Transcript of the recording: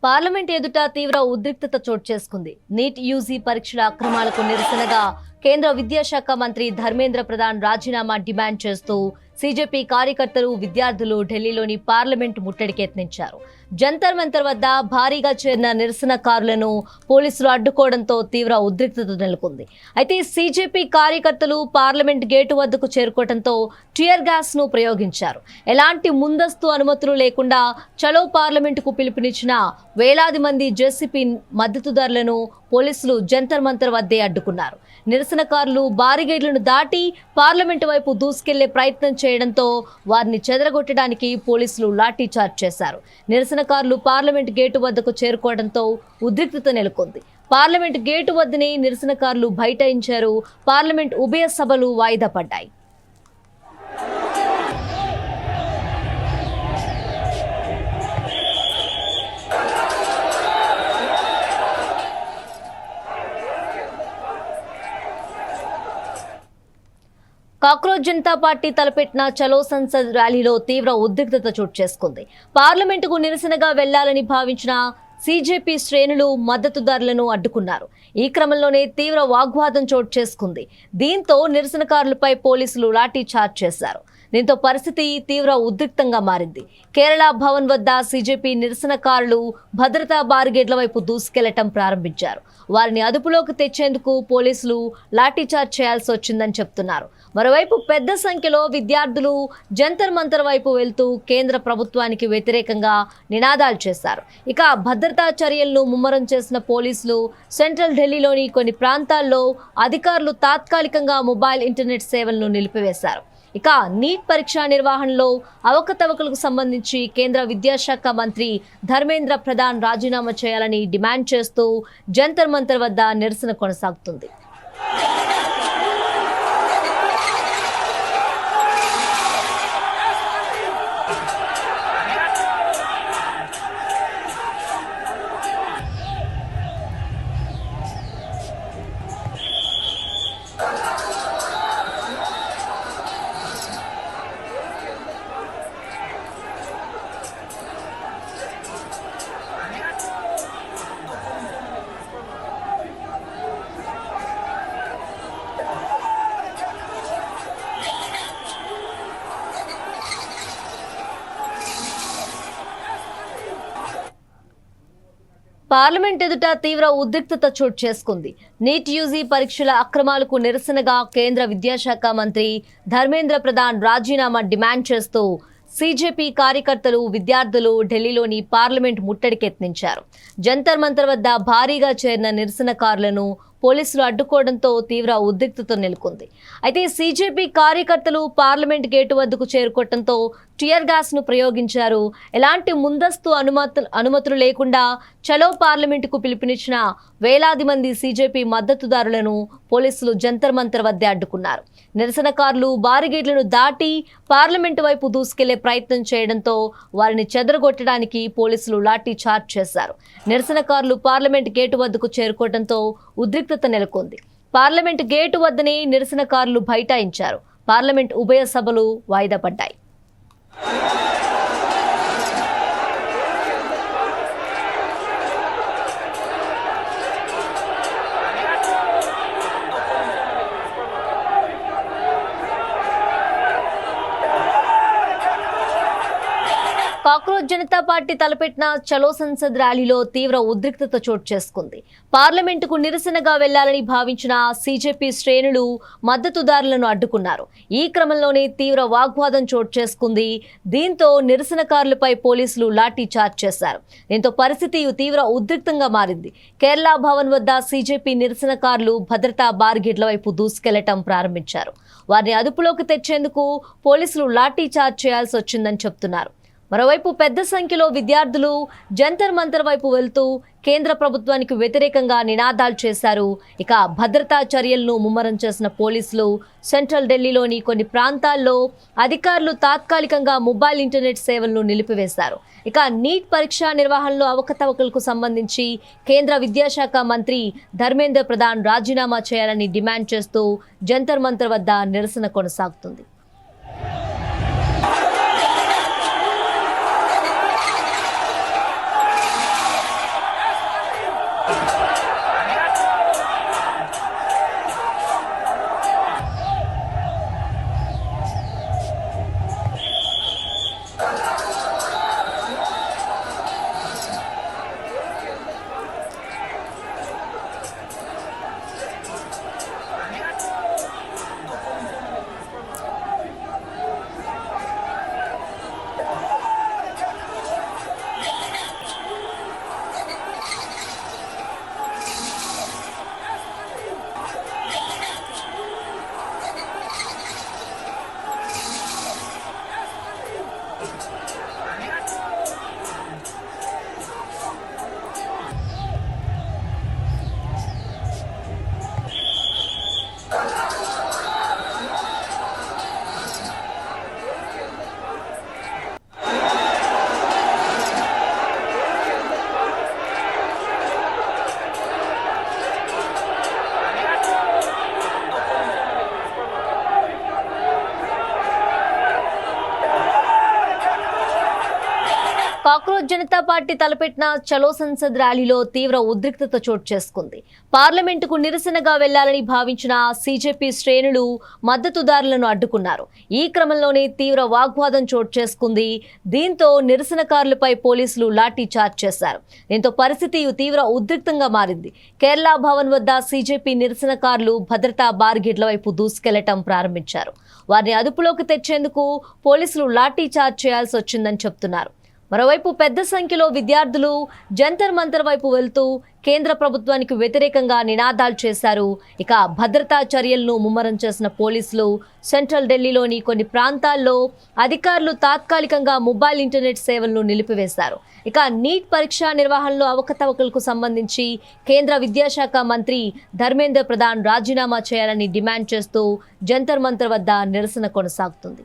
Parliament ఎదుట తీవ్ర ఉద్రిక్తత చోటు చేసుకుంది. నీట్ యూజీ పరీక్షల అక్రమాలకు నిరసనగా కేంద్ర విద్యాశాఖ మంత్రి ధర్మేంద్ర ప్రధాన్ రాజీనామా డిమాండ్ చేస్తూ సీజేపీ కార్యకర్తలు, విద్యార్థులు ఢిల్లీలోని పార్లమెంట్ ముట్టడికి యత్నించారు. జంతర్ మంతర్ వద్ద భారీగా చేరిన నిరసనకారులను పోలీసులు అడ్డుకోవడంతో తీవ్ర ఉద్రిక్తత నెలకొంది. అయితే సీజేపీ కార్యకర్తలు పార్లమెంట్ గేటు వద్దకు చేరుకోవడంతో టియర్ గ్యాస్ ను ప్రయోగించారు. ఎలాంటి ముందస్తు అనుమతులు లేకుండా చలో పార్లమెంటుకు పిలుపునిచ్చిన వేలాది మంది జేసీపీ మద్దతుదారులను పోలీసులు జంతర్ మంతర్ వద్దే అడ్డుకున్నారు. నిరసనకారులు బారిగేట్లను దాటి పార్లమెంటు వైపు దూసుకెళ్లే ప్రయత్నం చేయడంతో వారిని చెదరగొట్టడానికి పోలీసులు లాఠీ చార్జ్ చేశారు. నిరసనకారులు పార్లమెంట్ గేటు వద్దకు చేరుకోవడంతో ఉద్రిక్తత నెలకొంది. పార్లమెంట్ గేటు వద్దనే నిరసనకారులు బైఠాయించారు. పార్లమెంట్ ఉభయ సభలు వాయిదా పడ్డాయి. కాక్రోచ్ జనతా పార్టీ తలపెట్టిన చలో సంసద్ ర్యాలీలో తీవ్ర ఉద్రిక్తత చోటు చేసుకుంది. పార్లమెంటుకు నిరసనగా వెళ్లాలని భావించిన సీజేపీ శ్రేణులు మద్దతుదారులను అడ్డుకున్నారు. ఈ క్రమంలోనే తీవ్ర వాగ్వాదం చోటు చేసుకుంది. దీంతో నిరసనకారులపై పోలీసులు లాఠీ చార్జ్ చేశారు. దీంతో పరిస్థితి తీవ్ర ఉద్రిక్తంగా మారింది. కేరళ భవన్ వద్ద సీజేపీ నిరసనకారులు భద్రతా బారిగేట్ల వైపు దూసుకెళ్లటం ప్రారంభించారు. వారిని అదుపులోకి తెచ్చేందుకు పోలీసులు లాఠీచార్జ్ చేయాల్సి వచ్చిందని చెప్తున్నారు. మరోవైపు పెద్ద సంఖ్యలో విద్యార్థులు జంతర్ మంతర్ వైపు వెళ్తూ కేంద్ర ప్రభుత్వానికి వ్యతిరేకంగా నినాదాలు చేశారు. ఇక భద్రతా చర్యలను ముమ్మరం చేసిన పోలీసులు సెంట్రల్ ఢిల్లీలోని కొన్ని ప్రాంతాల్లో అధికారులు తాత్కాలికంగా మొబైల్ ఇంటర్నెట్ సేవలను నిలిపివేశారు. ఇక నీట్ పరీక్ష నిర్వహణలో అవకతవకలకు సంబంధించి కేంద్ర విద్యాశాఖ మంత్రి ధర్మేంద్ర ప్రధాన్ రాజీనామా చేయాలని డిమాండ్ చేస్తూ జంతర్ మంతర్ వద్ద నిరసన కొనసాగుతుంది. పార్లమెంట్ ఎదుట తీవ్ర ఉద్రిక్తత చోటు చేసుకుంది. నీట్ యూజీ పరీక్షల అక్రమాలకు నిరసనగా కేంద్ర విద్యాశాఖ మంత్రి ధర్మేంద్ర ప్రధాన్ రాజీనామా డిమాండ్ చేస్తూ సీజేపీ కార్యకర్తలు, విద్యార్థులు ఢిల్లీలోని పార్లమెంట్ ముట్టడికి యత్నించారు. జంతర్ మంతర్ వద్ద భారీగా చేరిన నిరసనకారులను పోలీసులు అడ్డుకోవడంతో తీవ్ర ఉద్రిక్తత నెలకొంది. అయితే సీజేపీ కార్యకర్తలు పార్లమెంట్ గేటు వద్దకు చేరుకోవడంతో టియర్ గ్యాస్ ను ప్రయోగించారు. ఎలాంటి ముందస్తు అనుమతులు లేకుండా చలో పార్లమెంటుకు పిలుపునిచ్చిన వేలాది మంది సీజేపీ మద్దతుదారులను పోలీసులు జంతర్ మంతర్ వద్దే అడ్డుకున్నారు. నిరసనకారులు బారిగేట్లను దాటి పార్లమెంటు వైపు దూసుకెళ్లే ప్రయత్నం చేయడంతో వారిని చెదరగొట్టడానికి పోలీసులు లాఠీ చార్జ్ చేశారు. నిరసనకారులు పార్లమెంట్ గేటు వద్దకు చేరుకోవడంతో ఉద్రిక్తత నెలకొంది. పార్లమెంట్ గేటు వద్దనే నిరసనకారులు బైఠాయించారు. పార్లమెంట్ ఉభయ సభలు వాయిదా పడ్డాయి. కాక్రోచ్ జనతా పార్టీ తలపెట్టిన చలో సంసద్ ర్యాలీలో తీవ్ర ఉద్రిక్తత చోటు చేసుకుంది. పార్లమెంటుకు నిరసనగా వెళ్లాలని భావించిన సీజేపీ శ్రేణులు మద్దతుదారులను అడ్డుకున్నారు. ఈ క్రమంలోనే తీవ్ర వాగ్వాదం చోటు చేసుకుంది. దీంతో నిరసనకారులపై పోలీసులు లాఠీ చార్జ్ చేశారు. దీంతో పరిస్థితి తీవ్ర ఉద్రిక్తంగా మారింది. కేరళ భవన్ వద్ద సీజేపీ నిరసనకారులు భద్రతా బారిగేట్ల వైపు దూసుకెళ్లటం ప్రారంభించారు. వారిని అదుపులోకి తెచ్చేందుకు పోలీసులు లాఠీ చార్జ్ చేయాల్సి వచ్చిందని చెప్తున్నారు. మరోవైపు పెద్ద సంఖ్యలో విద్యార్థులు జంతర్ మంతర్ వైపు వెళ్తూ కేంద్ర ప్రభుత్వానికి వ్యతిరేకంగా నినాదాలు చేశారు. ఇక భద్రతా చర్యలను ముమ్మరం చేసిన పోలీసులు సెంట్రల్ ఢిల్లీలోని కొన్ని ప్రాంతాల్లో అధికారులు తాత్కాలికంగా మొబైల్ ఇంటర్నెట్ సేవలను నిలిపివేశారు. ఇక నీట్ పరీక్ష నిర్వహణలో అవకతవకలకు సంబంధించి కేంద్ర విద్యాశాఖ మంత్రి ధర్మేంద్ర ప్రధాన్ రాజీనామా చేయాలని డిమాండ్ చేస్తూ జంతర్ మంతర్ వద్ద నిరసన కొనసాగుతుంది. కాక్రోచ్ జనతా పార్టీ తలపెట్టిన చలో సంసద్ ర్యాలీలో తీవ్ర ఉద్రిక్తత చోటు చేసుకుంది. పార్లమెంటుకు నిరసనగా వెళ్లాలని భావించిన సీజేపీ శ్రేణులు మద్దతుదారులను అడ్డుకున్నారు. ఈ క్రమంలోనే తీవ్ర వాగ్వాదం చోటు చేసుకుంది. దీంతో నిరసనకారులపై పోలీసులు లాఠీ చార్జ్ చేశారు. దీంతో పరిస్థితి తీవ్ర ఉద్రిక్తంగా మారింది. కేరళ భవన్ వద్ద సీజేపీ నిరసనకారులు భద్రతా బారిగేట్ల వైపు దూసుకెళ్లటం ప్రారంభించారు. వారిని అదుపులోకి తెచ్చేందుకు పోలీసులు లాఠీ చార్జ్ చేయాల్సి వచ్చిందని చెప్తున్నారు. మరోవైపు పెద్ద సంఖ్యలో విద్యార్థులు జంతర్ మంతర్ వైపు వెళ్తూ కేంద్ర ప్రభుత్వానికి వ్యతిరేకంగా నినాదాలు చేశారు. ఇక భద్రతా చర్యలను ముమ్మరం చేసిన పోలీసులు సెంట్రల్ ఢిల్లీలోని కొన్ని ప్రాంతాల్లో అధికారులు తాత్కాలికంగా మొబైల్ ఇంటర్నెట్ సేవలను నిలిపివేశారు. ఇక నీట్ పరీక్ష నిర్వహణలో అవకతవకలకు సంబంధించి కేంద్ర విద్యాశాఖ మంత్రి ధర్మేంద్ర ప్రధాన్ రాజీనామా చేయాలని డిమాండ్ చేస్తూ జంతర్ మంతర్ వద్ద నిరసన కొనసాగుతుంది.